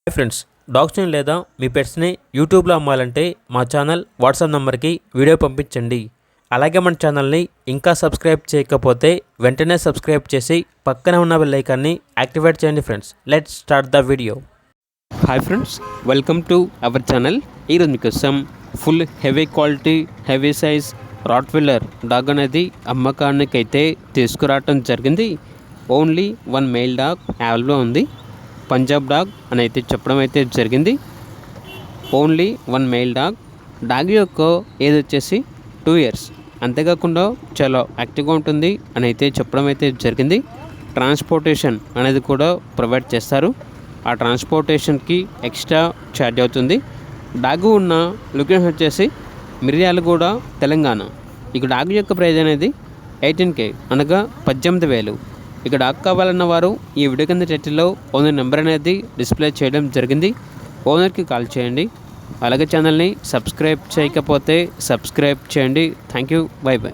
Hi friends, డాగ్స్ని లేదా మీ పెట్స్ని యూట్యూబ్లో అమ్మాలంటే మా ఛానల్ వాట్సాప్ నెంబర్కి వీడియో పంపించండి. అలాగే మన ఛానల్ని ఇంకా సబ్స్క్రైబ్ చేయకపోతే వెంటనే సబ్స్క్రైబ్ చేసి పక్కనే ఉన్న బెల్ ఐకాన్ని యాక్టివేట్ చేయండి. Friends, let's start the video. Hi friends, welcome to our channel. ఈరోజు మీకోసం full heavy quality heavy size Rottweiler dog అనేది అమ్మకానికి అయితే తీసుకురావటం జరిగింది. Only one male dog available ఉంది. పంజాబ్ డాగ్ అని అయితే చెప్పడం అయితే జరిగింది. Only one male dog. Dog యొక్క ఏజ్ వచ్చేసి 2 years. అంతేకాకుండా చాలా యాక్టివ్గా ఉంటుంది అని అయితే చెప్పడం అయితే జరిగింది. ట్రాన్స్పోర్టేషన్ అనేది కూడా ప్రొవైడ్ చేస్తారు. ఆ ట్రాన్స్పోర్టేషన్కి ఎక్స్ట్రా ఛార్జ్ అవుతుంది. డాగ్ ఉన్న లొకేషన్ వచ్చేసి మిర్యాలగూడ, తెలంగాణ. ఇక డాగ్ యొక్క ప్రైజ్ అనేది 18K, అనగా 18,000. ఇక డాగ్ కావాలన్న వారు ఈ వీడియో కింద టైటిల్లో ఓనర్ నెంబర్ అనేది డిస్ప్లే చేయడం జరిగింది. ఓనర్కి కాల్ చేయండి. అలాగే ఛానల్ని సబ్స్క్రైబ్ చేయకపోతే సబ్స్క్రైబ్ చేయండి. Thank you. By by.